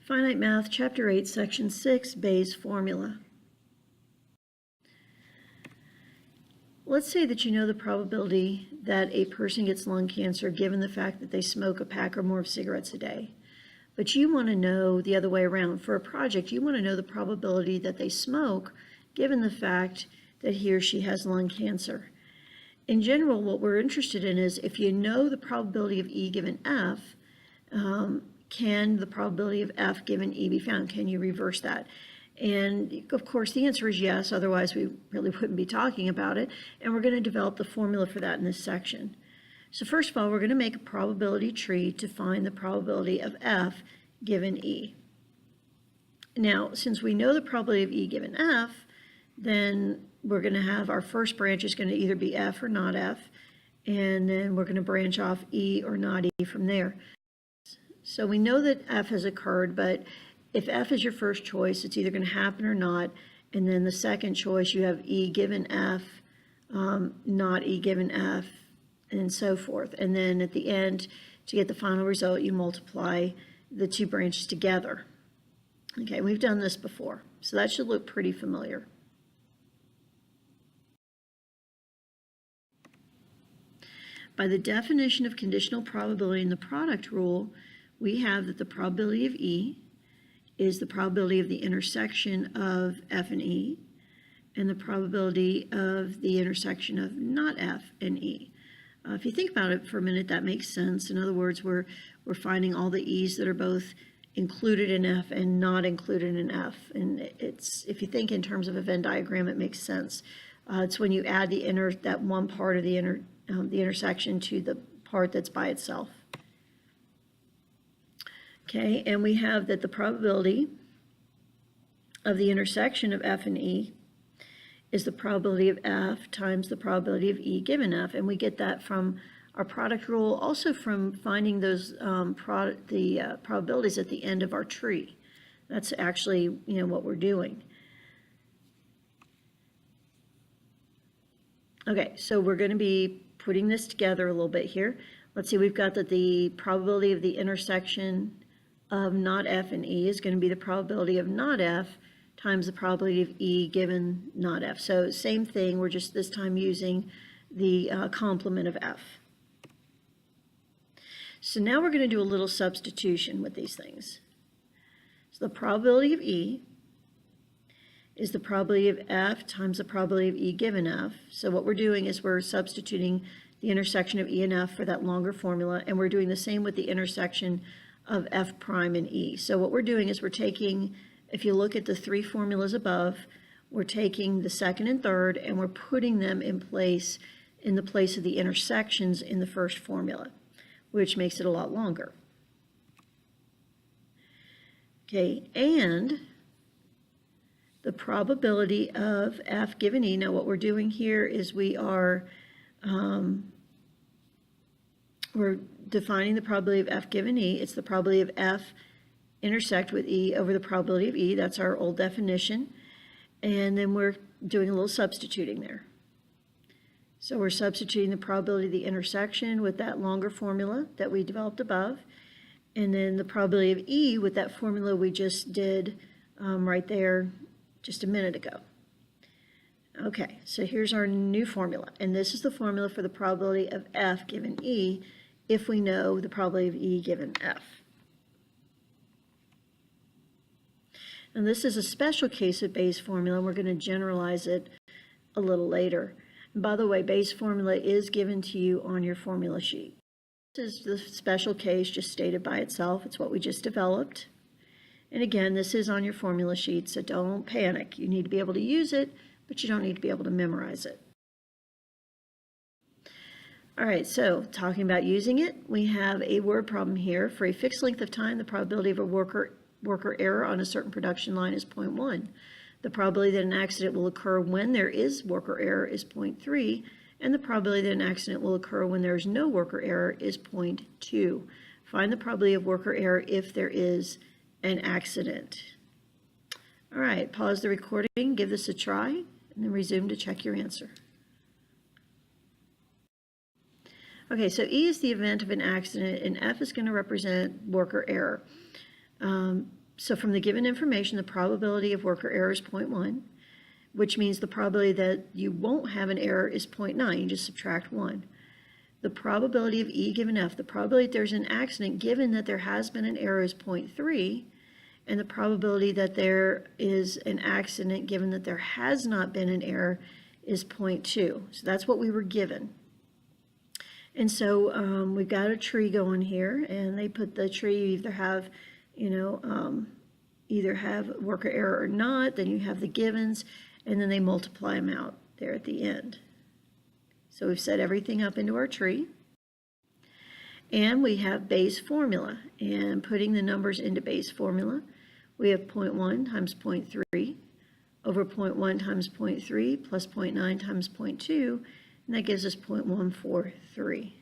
Finite Math, Chapter 8, Section 6, Bayes' formula. Let's say that you know the probability that a person gets lung cancer given the fact that they smoke a pack or more of cigarettes a day. But you want to know the other way around. For a project, you want to know the probability that they smoke given the fact that he or she has lung cancer. In general, what we're interested in is if you know the probability of E given F, can the probability of F given E be found? Can you reverse that? And of course, the answer is yes, otherwise we really wouldn't be talking about it. And we're going to develop the formula for that in this section. So first of all, we're going to make a probability tree to find the probability of F given E. Now, since we know the probability of E given F, then we're going to have our first branch is going to either be F or not F, and then we're going to branch off E or not E from there. So we know that F has occurred, but if F is your first choice, it's either going to happen or not. And then the second choice, you have E given F, not E given F, and so forth. And then at the end, to get the final result, you multiply the two branches together. Okay, we've done this before, so that should look pretty familiar. By the definition of conditional probability in the product rule, we have that the probability of E is the probability of the intersection of F and E, and the probability of the intersection of not F and E. If you think about it for a minute, that makes sense. In other words, we're finding all the E's that are both included in F and not included in F. And it's, if you think in terms of a Venn diagram, it makes sense. It's when you add that one part of the intersection to the part that's by itself. Okay, and we have that the probability of the intersection of F and E is the probability of F times the probability of E given F, and we get that from our product rule, also from finding those probabilities at the end of our tree. That's actually, what we're doing. Okay, so we're going to be putting this together a little bit here. Let's see, we've got that the probability of the intersection of not F and E is going to be the probability of not F times the probability of E given not F. So same thing, we're just this time using the complement of F. So now we're going to do a little substitution with these things. So the probability of E is the probability of F times the probability of E given F. So what we're doing is we're substituting the intersection of E and F for that longer formula, and we're doing the same with the intersection of F prime and E. So what we're doing is we're taking, if you look at the three formulas above, we're taking the second and third and we're putting them in the place of the intersections in the first formula, which makes it a lot longer. Okay, and the probability of F given E, now what we're doing here is we're defining the probability of F given E. It's the probability of F intersect with E over the probability of E. That's our old definition. And then we're doing a little substituting there. So we're substituting the probability of the intersection with that longer formula that we developed above. And then the probability of E with that formula we just did right there just a minute ago. Okay, so here's our new formula. And this is the formula for the probability of F given E if we know the probability of E given F. And this is a special case of Bayes' formula, and we're going to generalize it a little later. And by the way, Bayes' formula is given to you on your formula sheet. This is the special case just stated by itself. It's what we just developed. And again, this is on your formula sheet, so don't panic. You need to be able to use it, but you don't need to be able to memorize it. All right, so talking about using it, we have a word problem here. For a fixed length of time, the probability of a worker error on a certain production line is 0.1. The probability that an accident will occur when there is worker error is 0.3, and the probability that an accident will occur when there is no worker error is 0.2. Find the probability of worker error if there is an accident. All right, pause the recording, give this a try, and then resume to check your answer. Okay, so E is the event of an accident, and F is going to represent worker error. So from the given information, the probability of worker error is 0.1, which means the probability that you won't have an error is 0.9. You just subtract 1. The probability of E given F, the probability that there's an accident given that there has been an error is 0.3, and the probability that there is an accident given that there has not been an error is 0.2. So that's what we were given. And so we've got a tree going here, and they put the tree, you either have, either have worker error or not, then you have the givens, and then they multiply them out there at the end. So we've set everything up into our tree. And we have base formula. And putting the numbers into base formula, we have 0.1 times 0.3 over 0.1 times 0.3 plus 0.9 times 0.2, and that gives us 0.143.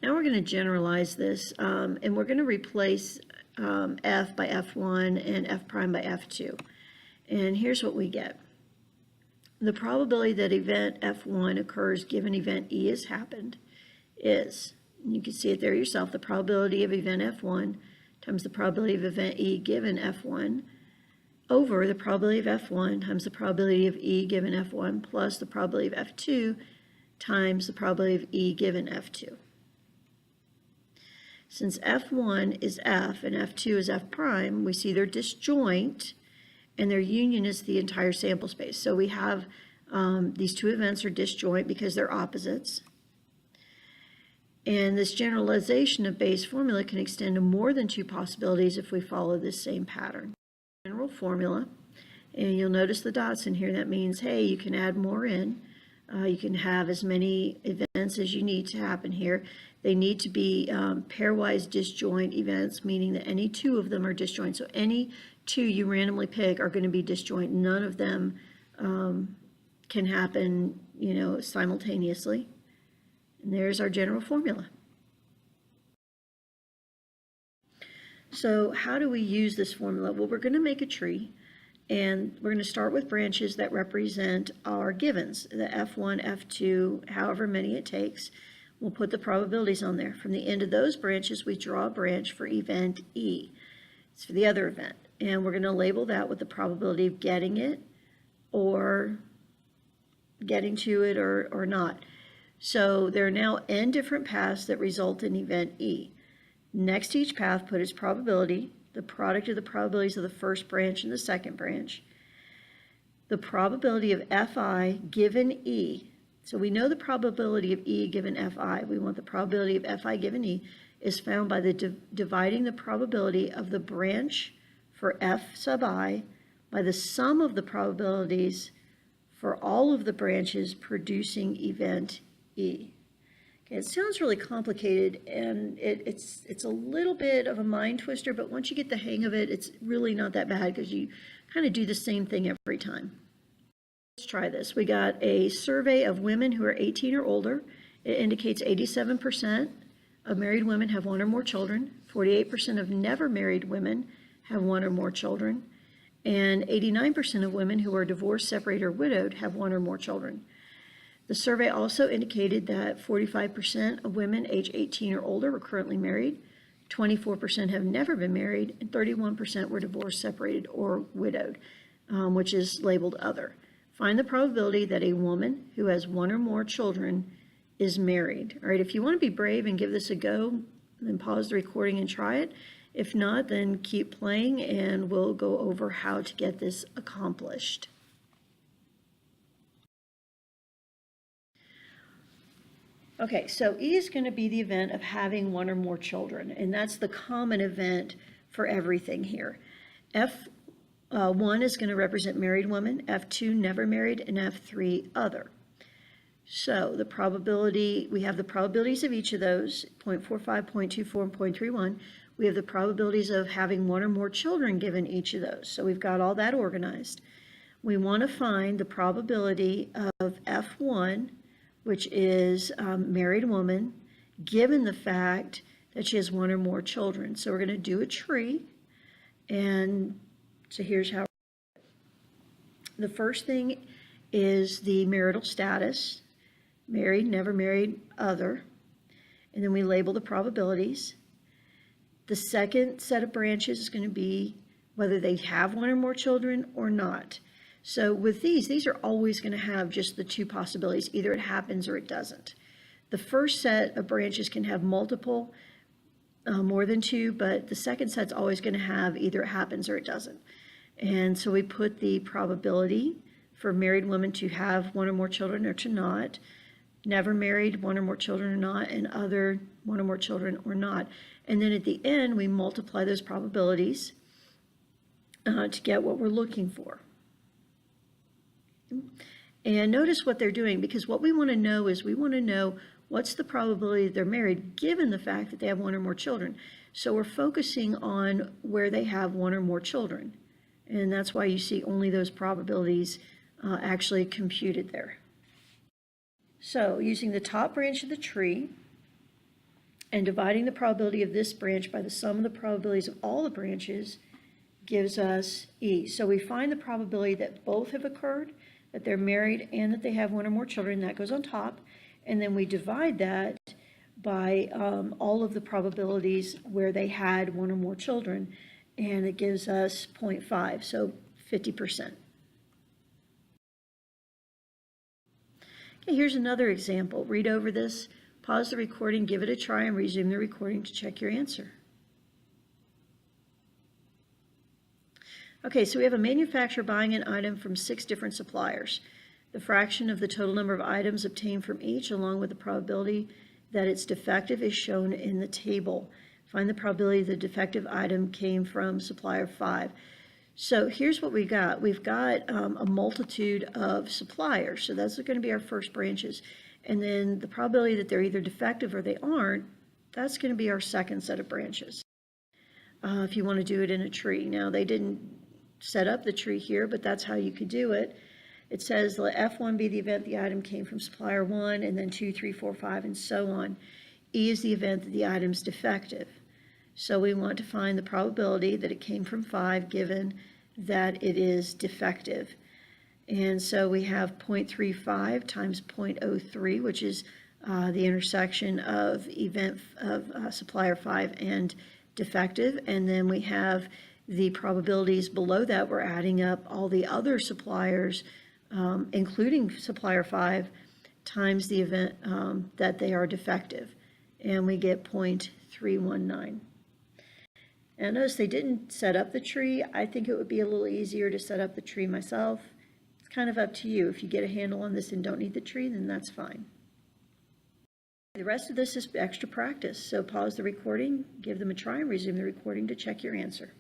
Now we're going to generalize this, and we're going to replace f by f1 and f prime by f2. And here's what we get. The probability that event F1 occurs given event E has happened is, you can see it there yourself, the probability of event F1 times the probability of event E given F1 over the probability of F1 times the probability of E given F1 plus the probability of F2 times the probability of E given F2. Since F1 is F and F2 is F prime, we see they're disjoint, and their union is the entire sample space. So we have these two events are disjoint because they're opposites. And this generalization of base formula can extend to more than two possibilities if we follow this same pattern. General formula, and you'll notice the dots in here. That means, hey, you can add more in. You can have as many events as you need to happen here. They need to be pairwise disjoint events, meaning that any two of them are disjoint. So any two you randomly pick are going to be disjoint. None of them can happen, simultaneously. And there's our general formula. So how do we use this formula? Well, we're going to make a tree, and we're going to start with branches that represent our givens, the F1, F2, however many it takes. We'll put the probabilities on there. From the end of those branches, we draw a branch for event E. It's for the other event. And we're going to label that with the probability of getting it or getting to it or not. So there are now n different paths that result in event E. Next to each path, put its probability, the product of the probabilities of the first branch and the second branch, the probability of Fi given E. So we know the probability of E given Fi. We want the probability of Fi given E is found by the dividing the probability of the branch for F sub I by the sum of the probabilities for all of the branches producing event E. Okay, it sounds really complicated, and it's a little bit of a mind twister, but once you get the hang of it, it's really not that bad because you kind of do the same thing every time. Let's try this. We got a survey of women who are 18 or older. It indicates 87% of married women have one or more children, 48% of never married women have one or more children, and 89% of women who are divorced, separated, or widowed have one or more children. The survey also indicated that 45% of women age 18 or older were currently married, 24% have never been married, and 31% were divorced, separated, or widowed, which is labeled other. Find the probability that a woman who has one or more children is married. All right, if you want to be brave and give this a go, then pause the recording and try it. If not, then keep playing and we'll go over how to get this accomplished. Okay, so E is going to be the event of having one or more children, and that's the common event for everything here. F1 is going to represent married women, F2 never married, and F3 other. So the probability, we have the probabilities of each of those, 0.45, 0.24, and 0.31. We have the probabilities of having one or more children given each of those. So we've got all that organized. We want to find the probability of F1, which is married woman, given the fact that she has one or more children. So we're going to do a tree, and so here's how. The first thing is the marital status, married, never married, other, and then we label the probabilities. The second set of branches is going to be whether they have one or more children or not. So with these are always going to have just the two possibilities. Either it happens or it doesn't. The first set of branches can have multiple, more than two, but the second set's always going to have either it happens or it doesn't. And so we put the probability for married women to have one or more children or to not, never married, one or more children or not, and other, one or more children or not. And then at the end, we multiply those probabilities to get what we're looking for. And notice what they're doing, because what we want to know is we want to know what's the probability that they're married given the fact that they have one or more children. So we're focusing on where they have one or more children. And that's why you see only those probabilities actually computed there. So using the top branch of the tree and dividing the probability of this branch by the sum of the probabilities of all the branches gives us E. So we find the probability that both have occurred, that they're married and that they have one or more children. That goes on top. And then we divide that by all of the probabilities where they had one or more children, and it gives us 0.5, so 50%. Okay, here's another example. Read over this, pause the recording, give it a try, and resume the recording to check your answer. Okay, so we have a manufacturer buying an item from 6 different suppliers. The fraction of the total number of items obtained from each, along with the probability that it's defective, is shown in the table. Find the probability the defective item came from supplier 5. So here's what we got. We've got a multitude of suppliers. So that's going to be our first branches. And then the probability that they're either defective or they aren't, that's going to be our second set of branches. If you want to do it in a tree. Now, they didn't set up the tree here, but that's how you could do it. It says let F1 be the event the item came from supplier 1, and then 2, 3, 4, 5, and so on. E is the event that the item's defective. So we want to find the probability that it came from 5 given that it is defective. And so we have 0.35 times 0.03, which is the intersection of event of supplier 5 and defective. And then we have the probabilities below that. We're adding up all the other suppliers, including supplier 5, times the event that they are defective. And we get 0.319. And notice they didn't set up the tree. I think it would be a little easier to set up the tree myself. It's kind of up to you. If you get a handle on this and don't need the tree, then that's fine. The rest of this is extra practice. So pause the recording, give them a try, and resume the recording to check your answer.